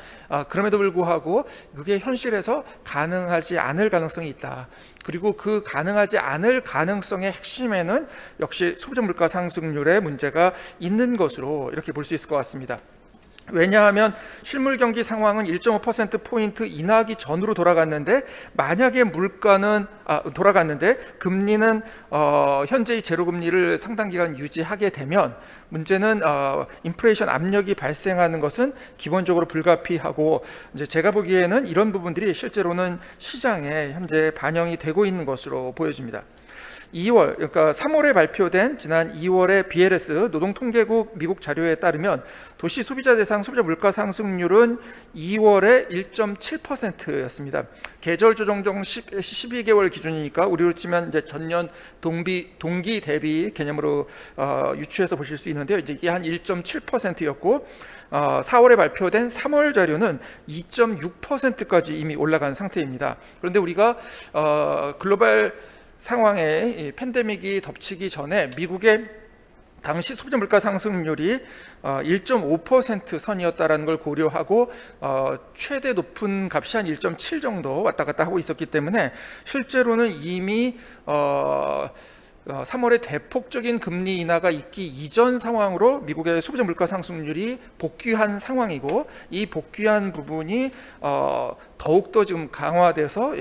그럼에도 불구하고 그게 현실에서 가능하지 않을 가능성이 있다. 그리고 그 가능하지 않을 가능성의 핵심에는 역시 소비자 물가 상승률의 문제가 있는 것으로 이렇게 볼 수 있을 것 같습니다. 왜냐하면 실물 경기 상황은 1.5%포인트 인하하기 전으로 돌아갔는데, 만약에 금리는 현재의 제로금리를 상당 기간 유지하게 되면 문제는 인플레이션 압력이 발생하는 것은 기본적으로 불가피하고, 이제 제가 보기에는 이런 부분들이 실제로는 시장에 현재 반영이 되고 있는 것으로 보여집니다. 2월, 그러니까 3월에 발표된 지난 2월의 BLS 노동통계국 미국 자료에 따르면 도시 소비자 대상 소비자 물가 상승률은 2월에 1.7%였습니다. 계절 조정 중 12개월 기준이니까 우리로 치면 이제 전년 동기 대비 개념으로 유추해서 보실 수 있는데요. 이제 이게 한 1.7%였고 4월에 발표된 3월 자료는 2.6%까지 이미 올라간 상태입니다. 그런데 우리가 글로벌 상황에 팬데믹이 덮치기 전에 미국의 당시 소비자 물가 상승률이 1.5% 선이었다라는 걸 고려하고 최대 높은 값이 한 1.7 정도 왔다 갔다 하고 있었기 때문에 실제로는 이미 3월에 대폭적인 금리 인하가 있기 이전 상황으로 미국의 소비자 물가 상승률이 복귀한 상황이고, 이 복귀한 부분이 더욱더 지금 강화돼서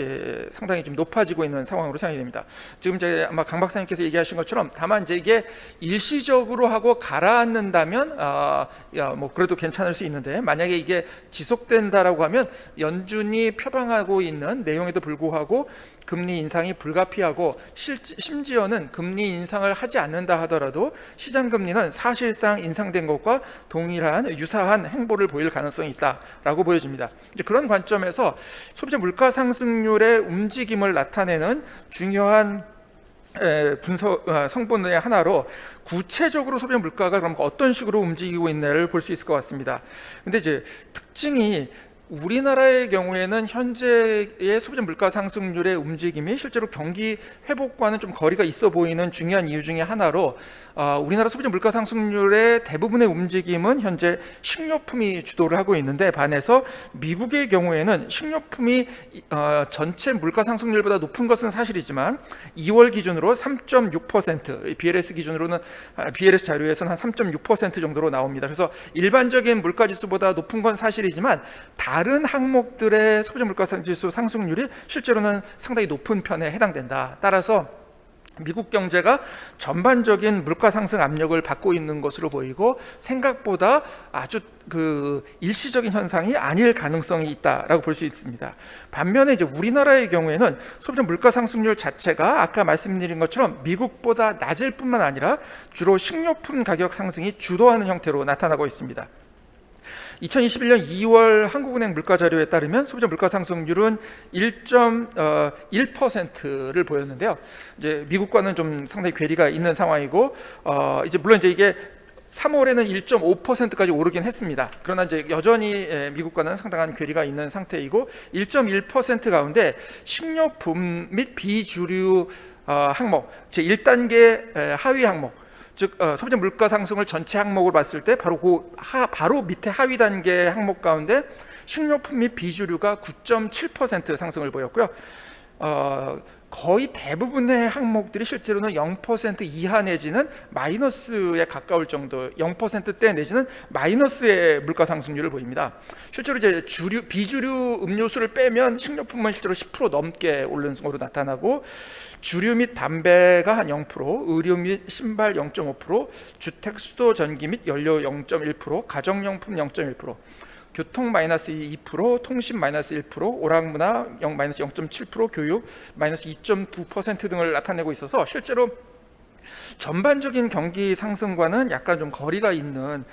상당히 좀 높아지고 있는 상황으로 생각이 됩니다. 지금 이제 아마 강 박사님께서 얘기하신 것처럼, 다만 이제 이게 일시적으로 하고 가라앉는다면 뭐 그래도 괜찮을 수 있는데, 만약에 이게 지속된다라고 하면 연준이 표방하고 있는 내용에도 불구하고 금리 인상이 불가피하고, 심지어는 금리 인상을 하지 않는다 하더라도 시장 금리는 사실상 인상된 것과 유사한 행보를 보일 가능성이 있다라고 보여집니다. 이제 그런 관점에서 소비자 물가 상승률의 움직임을 나타내는 중요한 성분의 하나로 구체적으로 소비자 물가가 그럼 어떤 식으로 움직이고 있나를 볼 수 있을 것 같습니다. 근데 이제 특징이, 우리나라의 경우에는 현재의 소비자 물가 상승률의 움직임이 실제로 경기 회복과는 좀 거리가 있어 보이는 중요한 이유 중에 하나로, 우리나라 소비자 물가 상승률의 대부분의 움직임은 현재 식료품이 주도를 하고 있는데, 반해서 미국의 경우에는 식료품이 전체 물가 상승률보다 높은 것은 사실이지만 2월 기준으로 3.6%, BLS 기준으로는 BLS 자료에서는 한 3.6% 정도로 나옵니다. 그래서 일반적인 물가 지수보다 높은 건 사실이지만 다른 항목들의 소비자 물가 지수 상승률이 실제로는 상당히 높은 편에 해당된다. 따라서 미국 경제가 전반적인 물가 상승 압력을 받고 있는 것으로 보이고 생각보다 아주 일시적인 현상이 아닐 가능성이 있다라고 볼 수 있습니다. 반면에 이제 우리나라의 경우에는 소비자 물가 상승률 자체가 아까 말씀드린 것처럼 미국보다 낮을 뿐만 아니라 주로 식료품 가격 상승이 주도하는 형태로 나타나고 있습니다. 2021년 2월 한국은행 물가 자료에 따르면 소비자 물가 상승률은 1.1%를 보였는데요. 이제 미국과는 좀 상당히 괴리가 있는 상황이고, 이제 물론 이제 이게 3월에는 1.5%까지 오르긴 했습니다. 그러나 이제 여전히 미국과는 상당한 괴리가 있는 상태이고, 1.1% 가운데 식료품 및 비주류 항목, 제 1단계 하위 항목, 즉 소비자 물가 상승을 전체 항목으로 봤을 때 바로 밑에 하위 단계 항목 가운데 식료품 및 비주류가 9.7% 상승을 보였고요. 거의 대부분의 항목들이 실제로는 0% 이하 내지는 마이너스에 가까울 정도, 0%대 내지는 마이너스의 물가 상승률을 보입니다. 실제로 이제 비주류 음료수를 빼면 식료품은 실제로 10% 넘게 오른 것으로 나타나고, 주류 및 담배가 한 0%, 의류 및 신발 0.5%, 주택, 수도, 전기 및 연료 0.1%, 가정용품 0.1%, 교통 마이너스 2%, 통신 마이너스 1%, 오락문화 마이너스 0.7%, 교육 마이너스 2.9% 등을 나타내고 있어서 실제로 전반적인 경기 상승과는 약간 좀 거리가 있는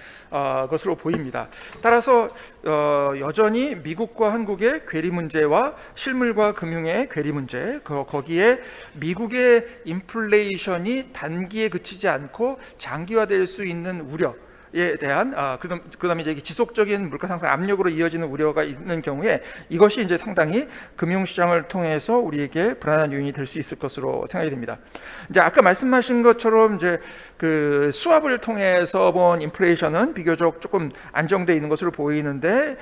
것으로 보입니다. 따라서 여전히 미국과 한국의 괴리 문제와 실물과 금융의 괴리 문제, 거기에 미국의 인플레이션이 단기에 그치지 않고 장기화될 수 있는 우려, 에 대한 그다음에 이제 지속적인 물가 상승 압력으로 이어지는 우려가 있는 경우에 이것이 이제 상당히 금융시장을 통해서 우리에게 불안한 요인이 될 수 있을 것으로 생각이 됩니다. 이제 아까 말씀하신 것처럼 이제 그 스왑을 통해서 본 인플레이션은 비교적 조금 안정돼 있는 것으로 보이는데,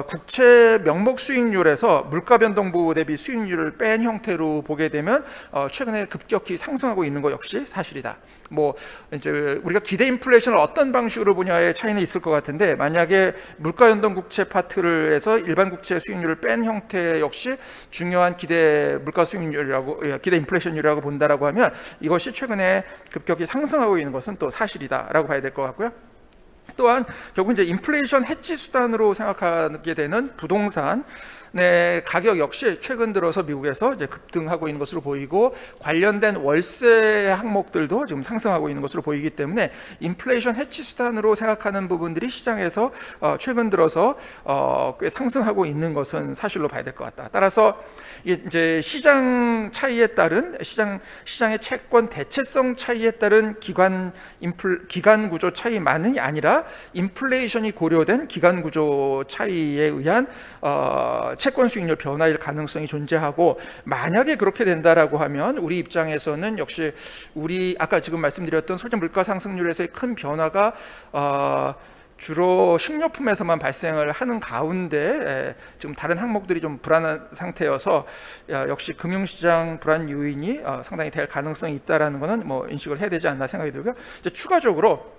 국채 명목 수익률에서 물가 변동부 대비 수익률을 뺀 형태로 보게 되면 최근에 급격히 상승하고 있는 것 역시 사실이다. 뭐 이제 우리가 기대 인플레이션을 어떤 방식으로 보냐의 차이는 있을 것 같은데, 만약에 물가 연동 국채 파트를 해서 일반 국채 수익률을 뺀 형태 역시 중요한 기대 물가 수익률이라고, 기대 인플레이션율이라고 본다라고 하면 이것이 최근에 급격히 상승하고 있는 것은 또 사실이다라고 봐야 될 것 같고요. 또한 결국 이제 인플레이션 해지 수단으로 생각하게 되는 부동산 가격 역시 최근 들어서 미국에서 이제 급등하고 있는 것으로 보이고, 관련된 월세 항목들도 지금 상승하고 있는 것으로 보이기 때문에 인플레이션 해치 수단으로 생각하는 부분들이 시장에서 최근 들어서 꽤 상승하고 있는 것은 사실로 봐야 될 것 같다. 따라서 이제 시장 차이에 따른 시장의 채권 대체성 차이에 따른 기간 구조 차이만이 아니라 인플레이션이 고려된 기간 구조 차이에 의한 채권 수익률 변화일 가능성이 존재하고, 만약에 그렇게 된다라고 하면 우리 입장에서는 역시 우리 아까 지금 말씀드렸던 소비자 물가 상승률에서의 큰 변화가 주로 식료품에서만 발생을 하는 가운데 지금 다른 항목들이 좀 불안한 상태여서 역시 금융시장 불안 요인이 상당히 될 가능성이 있다라는 것은 뭐 인식을 해야 되지 않나 생각이 들고요. 이제 추가적으로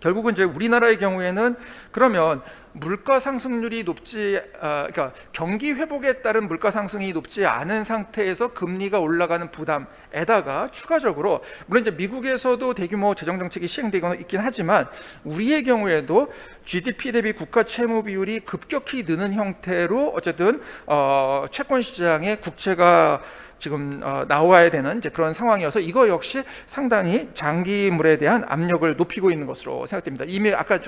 결국은 이제 우리나라의 경우에는 그러면 물가 상승률이 그러니까 경기 회복에 따른 물가 상승이 높지 않은 상태에서 금리가 올라가는 부담에다가 추가적으로 물론 이제 미국에서도 대규모 재정 정책이 시행되고 있긴 하지만 우리의 경우에도 GDP 대비 국가 채무 비율이 급격히 느는 형태로 어쨌든 채권 시장의 국채가 지금 나와야 되는 이제 그런 상황이어서 이거 역시 상당히 장기물에 대한 압력을 높이고 있는 것으로 생각됩니다. 이미 아까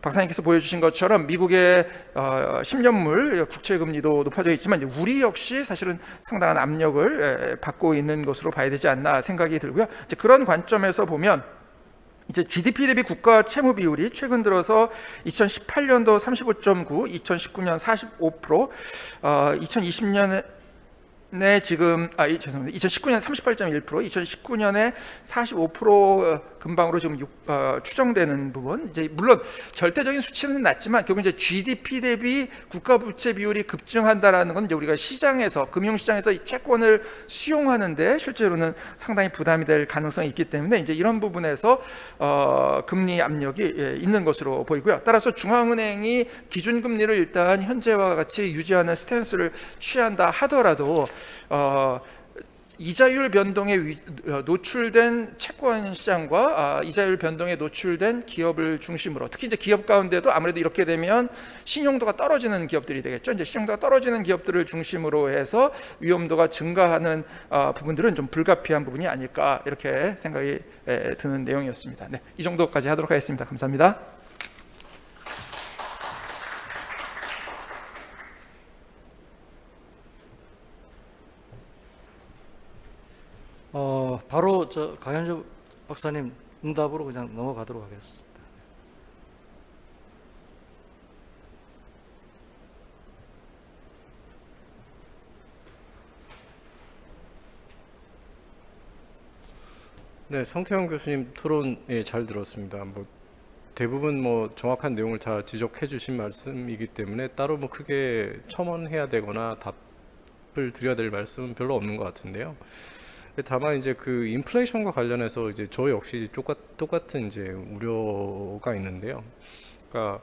박사님께서 보여주신 것처럼 미국의 10년물 국채 금리도 높아져 있지만 우리 역시 사실은 상당한 압력을 받고 있는 것으로 봐야 되지 않나 생각이 들고요. 이제 그런 관점에서 보면 이제 GDP 대비 국가 채무 비율이 최근 들어서 2018년도 35.9, 2019년 45%, 2020년에 지금 죄송합니다. 2019년 38.1%, 2019년에 45% 근방으로 지금 추정되는 부분. 이제 물론 절대적인 수치는 낮지만 결국 이제 GDP 대비 국가 부채 비율이 급증한다라는 건 이제 우리가 시장에서 금융시장에서 이 채권을 수용하는데 실제로는 상당히 부담이 될 가능성이 있기 때문에 이제 이런 부분에서 금리 압력이 있는 것으로 보이고요. 따라서 중앙은행이 기준금리를 일단 현재와 같이 유지하는 스탠스를 취한다 하더라도 이자율 변동에 노출된 채권 시장과 이자율 변동에 노출된 기업을 중심으로, 특히 이제 기업 가운데도 아무래도 이렇게 되면 신용도가 떨어지는 기업들이 되겠죠. 이제 신용도가 떨어지는 기업들을 중심으로 해서 위험도가 증가하는 부분들은 좀 불가피한 부분이 아닐까, 이렇게 생각이 드는 내용이었습니다. 네, 이 정도까지 하도록 하겠습니다. 감사합니다. 바로 저 강현주 박사님 응답으로 그냥 넘어가도록 하겠습니다. 네, 성태형 교수님 토론 잘 들었습니다. 뭐 대부분 뭐 정확한 내용을 다 지적해 주신 말씀이기 때문에 따로 뭐 크게 첨언해야 되거나 답을 드려야 될 말씀은 별로 없는 것 같은데요. 다만 이제 그 인플레이션과 관련해서 이제 저 역시 똑같은 이제 우려가 있는데요. 그러니까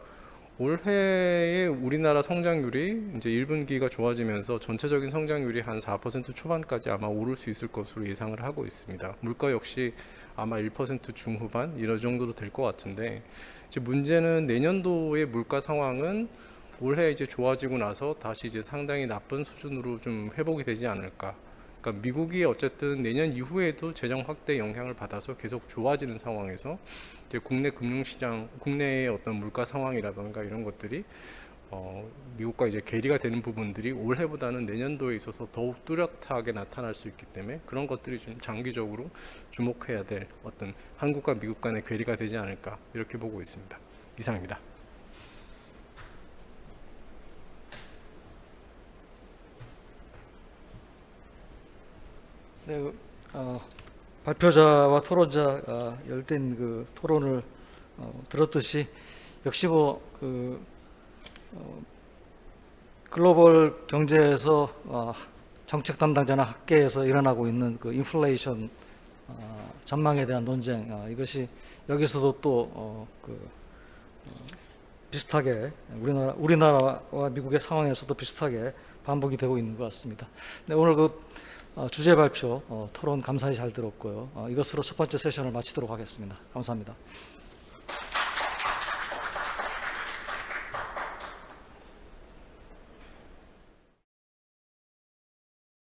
올해의 우리나라 성장률이 이제 1분기가 좋아지면서 전체적인 성장률이 한 4% 초반까지 아마 오를 수 있을 것으로 예상을 하고 있습니다. 물가 역시 아마 1% 중후반 이런 정도로 될 것 같은데, 이제 문제는 내년도의 물가 상황은 올해 이제 좋아지고 나서 다시 이제 상당히 나쁜 수준으로 좀 회복이 되지 않을까. 그러니까 미국이 어쨌든 내년 이후에도 재정 확대 영향을 받아서 계속 좋아지는 상황에서 이제 국내 금융시장, 국내의 어떤 물가 상황이라든가 이런 것들이 미국과 이제 괴리가 되는 부분들이 올해보다는 내년도에 있어서 더욱 뚜렷하게 나타날 수 있기 때문에 그런 것들이 좀 장기적으로 주목해야 될 어떤 한국과 미국 간의 괴리가 되지 않을까, 이렇게 보고 있습니다. 이상입니다. 네, 발표자와 토론자 열띤 그 토론을 들었듯이 역시 글로벌 경제에서 정책 담당자나 학계에서 일어나고 있는 그 인플레이션 전망에 대한 논쟁, 이것이 여기서도 또 비슷하게 우리나라와 미국의 상황에서도 비슷하게 반복이 되고 있는 것 같습니다. 네, 오늘 주제 발표 토론 감사히 잘 들었고요. 이것으로 첫 번째 세션을 마치도록 하겠습니다. 감사합니다.